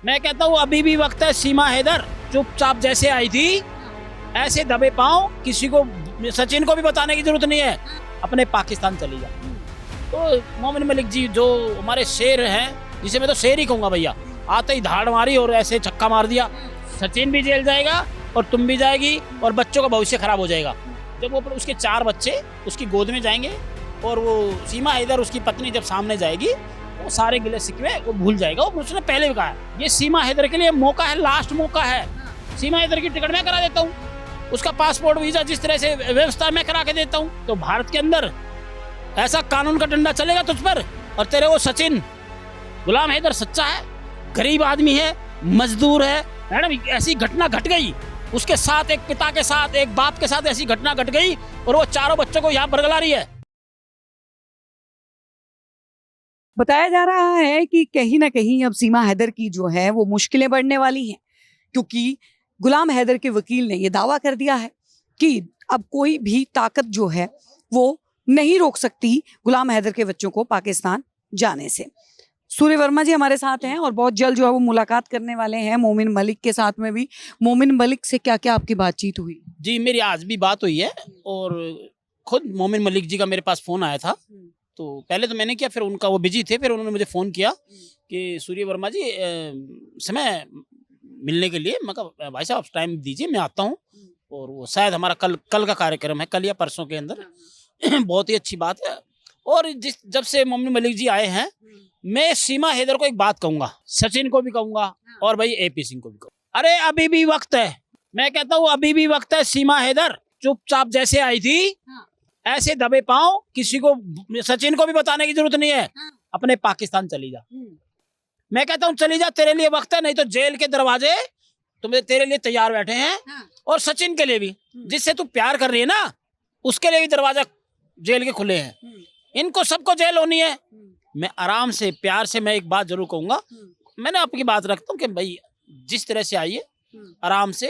मैं कहता हूँ अभी भी वक्त है। सीमा हैदर चुपचाप जैसे आई थी ऐसे दबे पांव, किसी को सचिन को भी बताने की जरूरत नहीं है, अपने पाकिस्तान चली जा। तो मोमिन मलिक जी जो हमारे शेर हैं, जिसे मैं तो शेर ही कहूंगा भैया, आते ही धाड़ मारी और ऐसे छक्का मार दिया। सचिन भी जेल जाएगा और तुम भी जाएगी और बच्चों का भविष्य खराब हो जाएगा। जब वो उसके 4 बच्चे उसकी गोद में जाएंगे और वो सीमा हैदर उसकी पत्नी जब सामने जाएगी, वो सारे गिले शिकवे वो भूल जाएगा। वो उसने पहले भी कहा है, ये सीमा हैदर के लिए मौका है, लास्ट मौका है। सीमा हैदर की टिकट मैं करा देता हूँ, उसका पासपोर्ट वीजा जिस तरह से व्यवस्था मैं करा के देता हूँ। तो भारत के अंदर ऐसा कानून का डंडा चलेगा तुझ पर। और तेरे वो सचिन गुलाम हैदर सच्चा है, गरीब आदमी है, मजदूर है मैडम। ऐसी घटना घट गई उसके साथ, एक पिता के साथ, एक बाप के साथ ऐसी घटना घट गई और वो 4 बच्चों को यहाँ बरगला रही है। बताया जा रहा है कि कहीं ना कहीं अब सीमा हैदर की जो है वो मुश्किलें बढ़ने वाली हैं, क्योंकि गुलाम हैदर के वकील ने ये दावा कर दिया है कि अब कोई भी ताकत जो है वो नहीं रोक सकती गुलाम हैदर के बच्चों को पाकिस्तान जाने से। सूर्य वर्मा जी हमारे साथ हैं और बहुत जल्द जो है वो मुलाकात करने वाले हैं मोमिन मलिक के साथ में भी। मोमिन मलिक से क्या क्या आपकी बातचीत हुई? जी मेरी आज भी बात हुई है और खुद मोमिन मलिक जी का मेरे पास फ़ोन आया था। तो पहले तो मैंने किया, फिर उनका वो बिजी थे, फिर उन्होंने मुझे फ़ोन किया कि सूर्य वर्मा जी समय मिलने के लिए। मैं कहा भाई साहब टाइम दीजिए, मैं आता हूँ। और वो शायद हमारा कल का कार्यक्रम है, कल या परसों के अंदर। बहुत ही अच्छी बात है। और जब से मोमिन मलिक जी आए हैं, मैं सीमा हैदर को एक बात कहूँगा, सचिन को भी कहूँगा और भाई AP सिंह को भी कहूँगा, अरे अभी भी वक्त है। मैं कहता हूँ अभी भी वक्त है। सीमा हैदर चुपचाप जैसे आई थी ऐसे दबे पांव, किसी को सचिन को भी बताने की जरूरत नहीं है, अपने पाकिस्तान चली जा। मैं कहता हूँ चली जा, तेरे लिए वक्त है। नहीं तो जेल के दरवाजे तेरे लिए तैयार बैठे हैं। और सचिन के लिए भी, जिससे तू प्यार कर रही है ना, उसके लिए भी दरवाजा जेल के खुले हैं। इनको सबको जेल होनी है। मैं आराम से प्यार से मैं एक बात जरूर कहूंगा, मैंने आपकी बात रखता हूँ कि भाई जिस तरह से आई है आराम से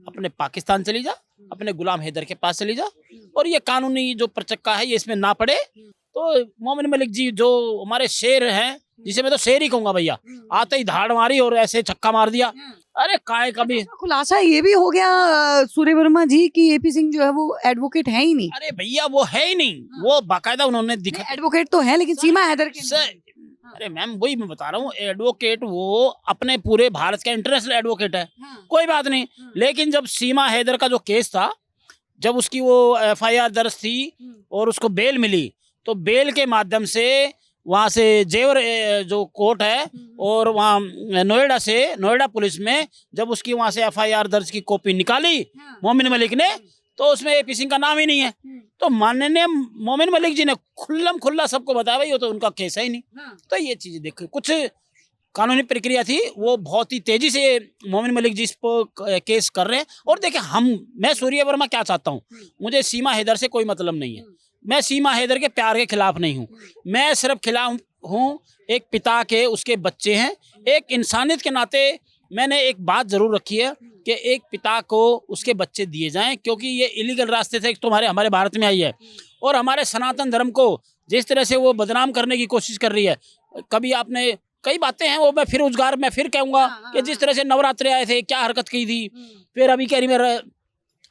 अपने पाकिस्तान चली जा, अपने गुलाम हैदर के पास चली जा। और ये कानूनी जो प्रचक्का है ये इसमें ना पड़े। तो मोमिन मलिक जी जो हमारे शेर हैं, जिसे मैं तो शेर ही कहूंगा भैया, आते ही धाड़ मारी और ऐसे छक्का मार दिया। अरे काय कभी खुलासा ये भी हो गया सूर्य वर्मा जी की AP सिंह जो है वो एडवोकेट है ही नहीं। अरे भैया वो है ही नहीं, वो बाकायदा उन्होंने दिखा। एडवोकेट तो है लेकिन सीमा हैदर के अरे मैम वही मैं बता रहा हूँ, एडवोकेट वो अपने पूरे भारत का इंटरनेशनल एडवोकेट है, कोई बात नहीं। लेकिन जब सीमा हैदर का जो केस था, जब उसकी वो FIR दर्ज थी और उसको बेल मिली, तो बेल के माध्यम से वहाँ से जेवर जो कोर्ट है और वहाँ नोएडा पुलिस में जब उसकी वहाँ से FIR दर्ज की कॉपी निकाली मोमिन मलिक ने, तो उसमें AP सिंह का नाम ही नहीं है। तो माननीय मोमिन मलिक जी ने खुल्ला सबको बताया भाई वो तो उनका केस है ही नहीं। तो ये चीजें देखो, कुछ कानूनी प्रक्रिया थी, वो बहुत ही तेजी से मोमिन मलिक जी इस पर केस कर रहे हैं। और देखिए मैं सूर्य वर्मा क्या चाहता हूँ, मुझे सीमा हैदर से कोई मतलब नहीं है। मैं सीमा हैदर के प्यार के खिलाफ नहीं हूँ, मैं सिर्फ खिलाफ हूँ एक पिता के, उसके बच्चे हैं। एक इंसानियत के नाते मैंने एक बात जरूर रखी है कि एक पिता को उसके बच्चे दिए जाएं, क्योंकि ये इलीगल रास्ते से तुम्हारे हमारे भारत में आई है। और हमारे सनातन धर्म को जिस तरह से वो बदनाम करने की कोशिश कर रही है, कभी आपने कई बातें हैं वो मैं फिर कहूँगा कि जिस तरह से नवरात्रे आए थे क्या हरकत की थी, फिर अभी कह रही मैं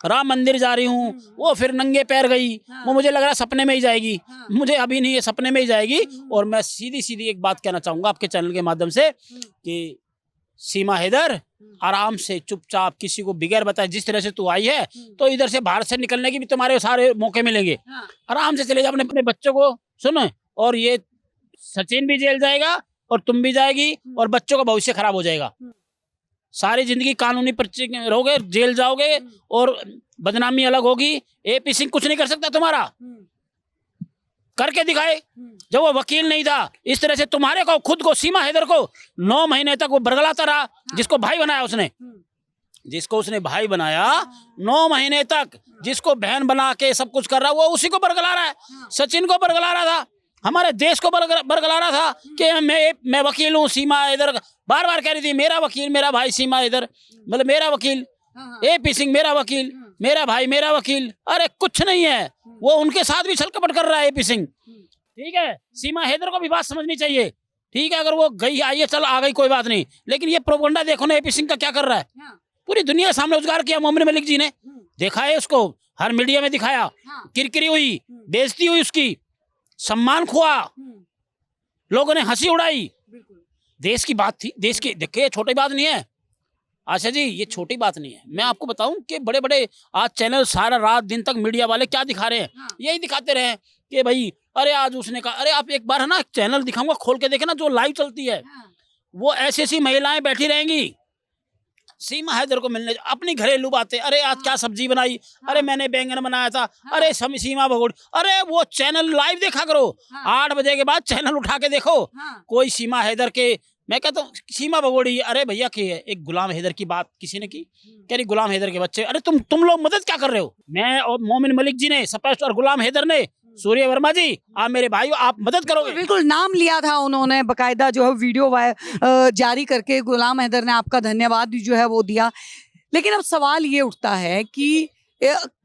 राम मंदिर जा रही हूँ, वो फिर नंगे पैर गई, वो मुझे लग रहा है सपने में ही जाएगी, मुझे अभी नहीं है सपने में ही जाएगी। और मैं सीधी एक बात कहना चाहूँगा आपके चैनल के माध्यम से कि सीमा हैदर आराम से चुपचाप, किसी को बिगैर बताए, जिस तरह से तू आई है तो इधर से भारत से निकलने की भी तुम्हारे सारे मौके मिलेंगे। आराम से चले जाओ, अपने बच्चों को सुनो। और ये सचिन भी जेल जाएगा और तुम भी जाएगी और बच्चों का भविष्य खराब हो जाएगा। सारी जिंदगी कानूनी रहोगे, जेल जाओगे और बदनामी अलग होगी। AP सिंह कुछ नहीं कर सकता तुम्हारा, करके दिखाए। जब वो वकील नहीं था, इस तरह से तुम्हारे को खुद को सीमा हैदर को 9 महीने तक वो बरगलाता रहा, जिसको भाई बनाया उसने, जिसको उसने भाई बनाया 9 महीने तक, जिसको बहन बना के सब कुछ कर रहा, वो उसी को बरगला रहा है। सचिन को बरगला रहा था, हमारे देश को बरगला रहा था कि मैं वकील हूँ। सीमा हैदर बार बार कह रही थी मेरा वकील मेरा भाई सीमा हैदर, मतलब मेरा वकील AP सिंह मेरा वकील, मेरा भाई मेरा वकील। अरे कुछ नहीं है, वो उनके साथ भी छल कपट कर रहा है AP सिंह। ठीक है, सीमा हैदर को भी बात समझनी चाहिए। ठीक है, अगर वो गई आई है, चल आ गई, कोई बात नहीं, लेकिन ये प्रोपगंडा देखो ना, एपी सिंह का क्या कर रहा है। पूरी दुनिया के सामने उजागर किया मोमिन मलिक जी ने, देखा है उसको, हर मीडिया में दिखाया, किरकिरी हुई, बेइज्जती हुई, उसकी सम्मान खोआ, लोगों ने हंसी उड़ाई। देश की बात थी, देश की, देखिए छोटी बात नहीं है आशा जी, ये छोटी बात नहीं है। मैं आपको बताऊं कि बड़े बड़े आज चैनल सारा रात दिन तक मीडिया वाले क्या दिखा रहे हैं, यही दिखाते रहे कि भाई अरे आज उसने कहा, अरे आप एक बार है ना चैनल दिखाऊंगा खोल के देखे ना, जो लाइव चलती है वो ऐसी ऐसी महिलाएं बैठी रहेंगी सीमा हैदर को मिलने, अपनी घरेलू बातें, अरे आज क्या सब्जी बनाई, अरे मैंने बैंगन बनाया था, अरे सीमा भगोड़ी, अरे वो चैनल लाइव देखा करो, 8 बजे के बाद चैनल उठा के देखो, कोई सीमा हैदर के, मैं कहता हूँ सीमा भगोड़ी, अरे भैया की है, एक गुलाम हैदर की बात किसी ने की, कह रही गुलाम हैदर के बच्चे, अरे तुम लोग मदद क्या कर रहे हो, मैं और मोमिन मलिक जी ने स्पष्ट, और गुलाम हैदर ने, सूर्य वर्मा जी आप मेरे भाई हो, आप मदद करोगे। बिल्कुल नाम लिया था उन्होंने, बकायदा जो है वीडियो जारी करके गुलाम हैदर ने आपका धन्यवाद भी जो है वो दिया। लेकिन अब सवाल ये उठता है कि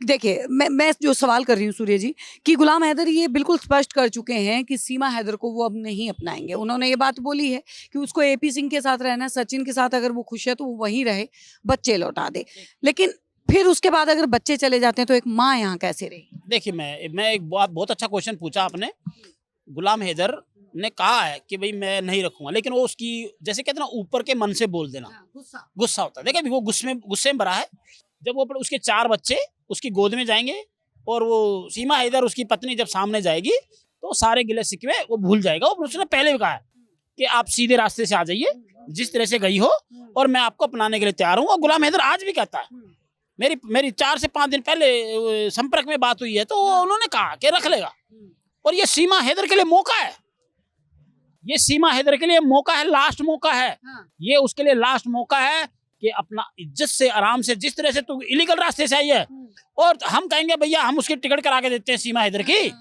देखिए मैं जो सवाल कर रही हूँ सूर्य जी, कि गुलाम हैदर ये बिल्कुल स्पष्ट कर चुके हैं कि सीमा हैदर को वो अब नहीं अपनाएंगे। उन्होंने ये बात बोली है कि उसको एपी सिंह के साथ रहना, सचिन के साथ अगर वो खुश है तो वो वहीं रहे, बच्चे लौटा दे। लेकिन फिर उसके बाद अगर बच्चे चले जाते हैं तो एक माँ यहाँ कैसे रहेगी? देखिए मैं एक बहुत अच्छा क्वेश्चन पूछा आपने। गुलाम हैदर ने कहा है कि भाई मैं नहीं रखूंगा, लेकिन वो उसकी जैसे कहते हैं ना ऊपर के मन से बोल देना, गुस्सा होता है। देखिए अभी वो गुस्से में भरा है। जब वो उसके 4 बच्चे उसकी गोद में जाएंगे और वो सीमा हैदर उसकी पत्नी जब सामने जाएगी तो सारे गिले शिकवे वो भूल जाएगा। उसने पहले भी कहा है कि आप सीधे रास्ते से आ जाइए, जिस तरह से गई हो, और मैं आपको अपनाने के लिए तैयार हूँ। और गुलाम हैदर आज भी कहता है, मेरी 4 से 5 दिन पहले संपर्क में बात हुई है तो उन्होंने कहा कि रख लेगा। और ये सीमा हैदर के लिए मौका है, ये सीमा हैदर के लिए मौका है, लास्ट मौका है, ये उसके लिए लास्ट मौका है कि अपना इज्जत से आराम से, जिस तरह से तू इलीगल रास्ते से आई है, और हम कहेंगे भैया हम उसकी टिकट करा के देते हैं, सीमा हैदर की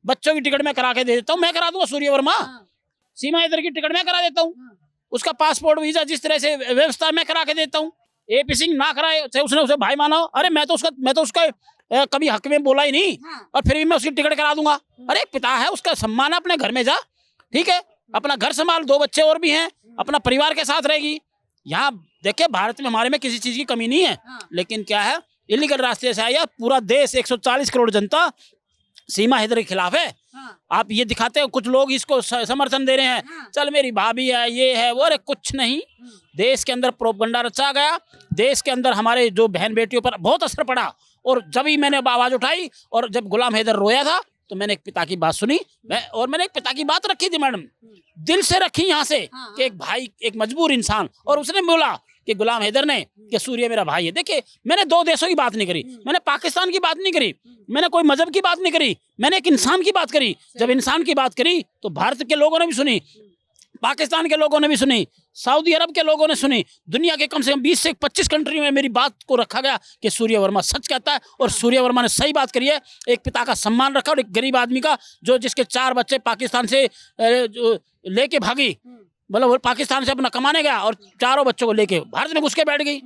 बच्चों की टिकट मैं करा के दे देता हूँ, मैं करा दूंगा सूर्य वर्मा, सीमा हैदर की टिकट मैं करा देता हूँ, उसका पासपोर्ट वीजा जिस तरह से व्यवस्था मैं करा के देता हूँ। एपी सिंह ना कराए, उसने उसे भाई माना, अरे मैं तो उसका कभी हक में बोला ही नहीं, और फिर भी मैं उसकी टिकट करा दूंगा। अरे पिता है, उसका सम्मान है, अपने घर में जा, ठीक है, अपना घर संभाल, 2 बच्चे और भी हैं, अपना परिवार के साथ रहेगी। यहाँ देखिए भारत में हमारे में किसी चीज की कमी नहीं है, लेकिन क्या है, इलीगल रास्ते से आया, पूरा देश 140 करोड़ जनता सीमा हैदर के खिलाफ है। आप ये दिखाते हो, कुछ लोग इसको समर्थन दे रहे हैं, चल मेरी भाभी है, ये है वो, अरे कुछ नहीं। देश के अंदर प्रोपगंडा रचा गया, देश के अंदर हमारे जो बहन बेटियों पर बहुत असर पड़ा। और जब ही मैंने आवाज उठाई और जब गुलाम हैदर रोया था तो मैंने एक पिता की बात सुनी, मैंने एक पिता की बात रखी थी मैडम, दिल से रखी यहाँ से, कि एक भाई, एक मजबूर इंसान, और उसने बोला कि गुलाम हैदर ने कि सूर्य मेरा भाई है। देखिए मैंने 2 देशों की बात नहीं करी, मैंने पाकिस्तान की बात नहीं करी, मैंने कोई मजहब की बात नहीं करी, मैंने एक इंसान की बात करी। जब इंसान की बात करी तो भारत के लोगों ने भी सुनी, पाकिस्तान के लोगों ने भी सुनी, सऊदी अरब के लोगों ने सुनी, दुनिया के कम से कम 20 से 25 कंट्री में मेरी बात को रखा गया कि सूर्य वर्मा सच कहता है। और सूर्य वर्मा ने सही बात करी है, एक पिता का सम्मान रखा, और एक गरीब आदमी का, जो जिसके 4 बच्चे पाकिस्तान से लेके भागी, मतलब वो पाकिस्तान से अपना कमाने गया और 4 बच्चों को लेके भारत में घुस के बैठ गई।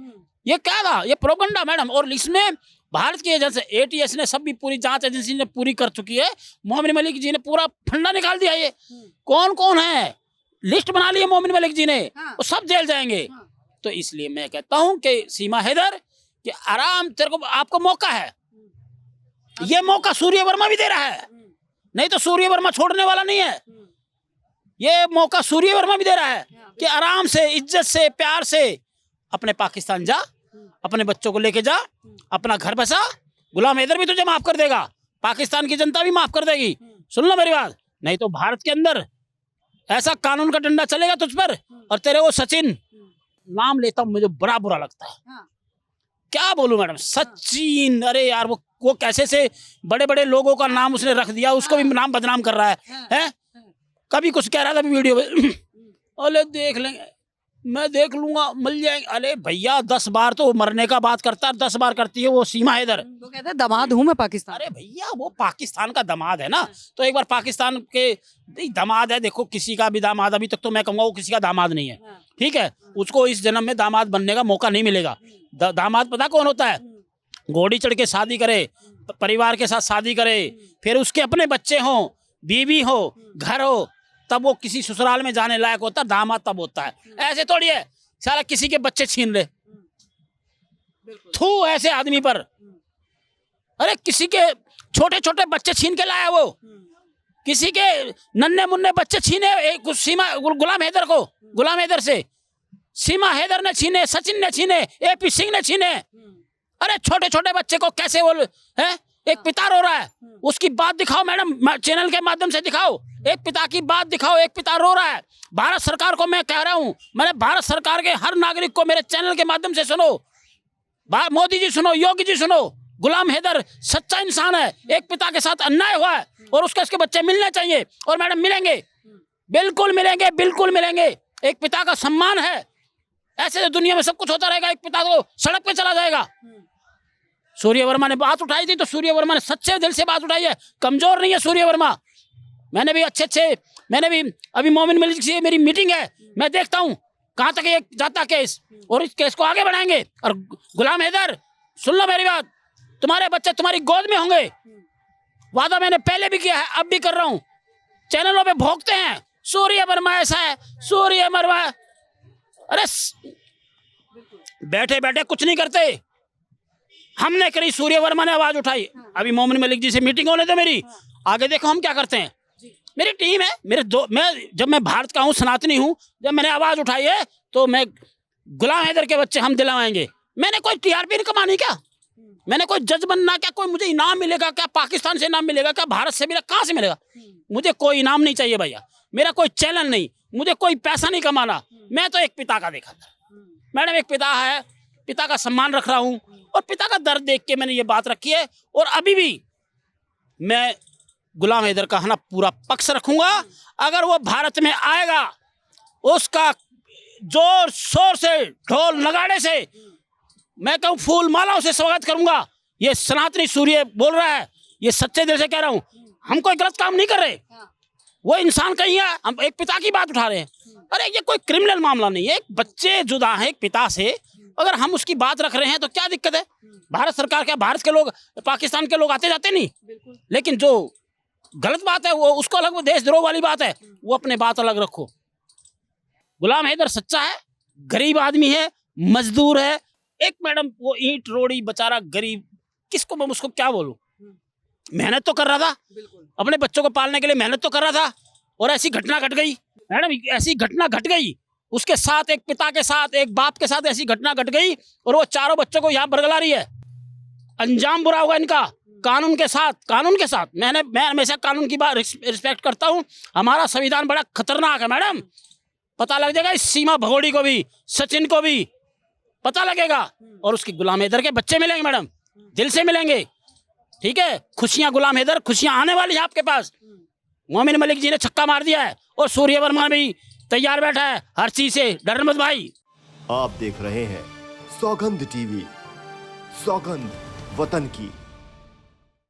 ये क्या था, ये प्रोपगंडा मैडम। और इसमें भारत की एजेंसी एटीएस ने सब भी, पूरी जांच एजेंसी ने पूरी कर चुकी है, मोमिन मलिक जी ने पूरा फंडा निकाल दिया। ये कौन कौन है, लिस्ट बना ली है मोमिन मलिक जी ने, वो सब जेल जाएंगे। तो इसलिए मैं कहता हूं कि सीमा हैदर कि आराम, तेरे को, आपको मौका है, ये मौका सूर्य वर्मा भी दे रहा है, नहीं तो सूर्य वर्मा छोड़ने वाला नहीं है। ये मौका सूर्य वर्मा भी दे रहा है कि आराम से, इज्जत से, प्यार से अपने पाकिस्तान जा, अपने बच्चों को लेके जा, अपना घर बसा। गुलाम हैदर भी तुझे माफ कर देगा, पाकिस्तान की जनता भी माफ कर देगी। सुन लो मेरी बात, नहीं तो भारत के अंदर ऐसा कानून का डंडा चलेगा तुझ पर। और तेरे वो सचिन, नाम लेता हूं, मुझे बड़ा बुरा लगता है, क्या बोलूं मैडम, सचिन, अरे यार वो कैसे से बड़े बड़े लोगों का नाम उसने रख दिया, उसको भी नाम बदनाम कर रहा है? कभी कुछ कह रहा था वीडियो में, अरे देख लेंगे, मैं देख लूंगा, मिल जाएंगे। अरे भैया 10 बार तो मरने का बात करता है, 10 बार करती है वो सीमा हैदर। वो कहता है दामाद हूं मैं पाकिस्तान। अरे भैया वो पाकिस्तान का दामाद है ना, तो एक बार पाकिस्तान के दामाद है। देखो किसी का भी दामाद, अभी तक तो मैं कहूँगा वो किसी का दामाद नहीं है, ठीक है, उसको इस जन्म में दामाद बनने का मौका नहीं मिलेगा। दामाद पता कौन होता है, घोड़ी चढ़ के शादी करे, परिवार के साथ शादी करे, फिर उसके अपने बच्चे हों, बीवी हो, घर हो, तब वो किसी ससुराल में जाने लायक होता है, दामाद तब होता है। ऐसे थोड़ी है साला किसी के बच्चे छीन ले, थू ऐसे आदमी पर। अरे किसी के छोटे छोटे बच्चे छीन के लाया वो, किसी के नन्हे मुन्ने बच्चे छीने सीमा गुलाम हैदर को, गुलाम हैदर से सीमा हैदर ने छीने, सचिन ने छीने, एपी सिंह ने छीने। अरे छोटे छोटे बच्चे को कैसे वो है, एक पिता रो रहा है, उसकी बात दिखाओ मैडम, चैनल के माध्यम से दिखाओ, एक पिता की बात दिखाओ, एक पिता रो रहा है। भारत सरकार को मैं कह रहा हूं, मैंने भारत सरकार के हर नागरिक को मेरे चैनल के माध्यम से सुनो, मोदी जी सुनो, योगी जी सुनो, गुलाम हैदर सच्चा इंसान है, एक पिता के साथ अन्याय हुआ है और उसके बच्चे मिलने चाहिए। और मैडम मिलेंगे, बिल्कुल मिलेंगे, बिल्कुल मिलेंगे। एक पिता का सम्मान है, ऐसे तो दुनिया में सब कुछ होता रहेगा, एक पिता को सड़क पे चला जाएगा। सूर्य वर्मा ने बात उठाई थी तो सूर्य वर्मा ने सच्चे दिल से बात उठाई है, कमजोर नहीं है सूर्य वर्मा। मैंने भी मैंने भी अभी मोमिन मलिक से मेरी मीटिंग है, मैं देखता हूँ कहाँ तक ये जाता केस, और इस केस को आगे बढ़ाएंगे। और गुलाम हैदर सुन लो मेरी बात, तुम्हारे बच्चे तुम्हारी गोद में होंगे, वादा मैंने पहले भी किया है, अब भी कर रहा हूँ। चैनलों पे भोंकते हैं सूर्य वर्मा ऐसा है, सूर्य वर्मा, अरे बैठे बैठे कुछ नहीं करते, हमने करी, सूर्य वर्मा ने आवाज उठाई। अभी मोमिन मलिक जी से मीटिंग होने दो मेरी, आगे देखो हम क्या करते हैं। मेरी टीम है, जब मैं भारत का हूँ, सनातनी हूँ, जब मैंने आवाज उठाई है तो मैं गुलाम हैदर के बच्चे हम दिलवाएंगे। मैंने कोई टीआरपी नहीं कमानी क्या, मैंने कोई जज बनना क्या, कोई मुझे इनाम मिलेगा क्या, पाकिस्तान से इनाम मिलेगा क्या, भारत से मिलेगा, कहाँ से मिलेगा? मुझे कोई इनाम नहीं चाहिए भैया, मेरा कोई चैनल नहीं, मुझे कोई पैसा नहीं कमाना। मैं तो एक पिता का देखा था मैडम, एक पिता है, पिता का सम्मान रख रहा हूँ और पिता का दर्द देख के मैंने ये बात रखी है। और अभी भी मैं गुलाम हैदर का ना पूरा पक्ष रखूंगा। अगर वो भारत में आएगा, उसका जोर शोर से, ढोल नगाड़े से, मैं कहूँ फूल मालाओं से स्वागत करूंगा। ये सनातनी सूर्य बोल रहा है, ये सच्चे दिल से कह रहा हूँ, हम कोई गलत काम नहीं कर रहे, वो इंसान कहीं है, हम एक पिता की बात उठा रहे हैं। अरे ये कोई क्रिमिनल मामला नहीं है, एक बच्चे जुदा है एक पिता से, अगर हम उसकी बात रख रहे हैं तो क्या दिक्कत है? भारत सरकार, क्या भारत के लोग, पाकिस्तान के लोग आते जाते नहीं, लेकिन जो गलत बात है वो उसको अलग, वो देशद्रोह वाली बात है, वो अपने बात अलग रखो। गुलाम हैदर सच्चा है, गरीब आदमी है, मजदूर है, एक मैडम वो ईंट रोड़ी बेचारा गरीब, किसको मैं उसको क्या बोलूं, मेहनत तो कर रहा था, अपने बच्चों को पालने के लिए मेहनत तो कर रहा था, और ऐसी घटना घट गई मैडम, ऐसी घटना घट गई उसके साथ, एक पिता के साथ, एक बाप के साथ ऐसी घटना घट गई, और वो चारों बच्चों को यहाँ बरगला रही है। अंजाम बुरा होगा इनका, कानून के साथ। मैं हमेशा कानून की बात रिस्पेक्ट करता हूँ, हमारा संविधान बड़ा खतरनाक है मैडम, पता लग जाएगा इस सीमा भगोड़ी को भी, सचिन को भी पता लगेगा, और उसकी गुलाम हैदर के बच्चे मिलेंगे मैडम, दिल से मिलेंगे, ठीक है। खुशियां गुलाम हैदर, खुशियां आने वाली है आपके पास। मोमिन मलिक जी ने छक्का मार दिया है और सूर्य वर्मा भी तैयार बैठा है, हर चीज से डर मत भाई। आप देख रहे हैं सौगंध टीवी, सौगंध वतन की।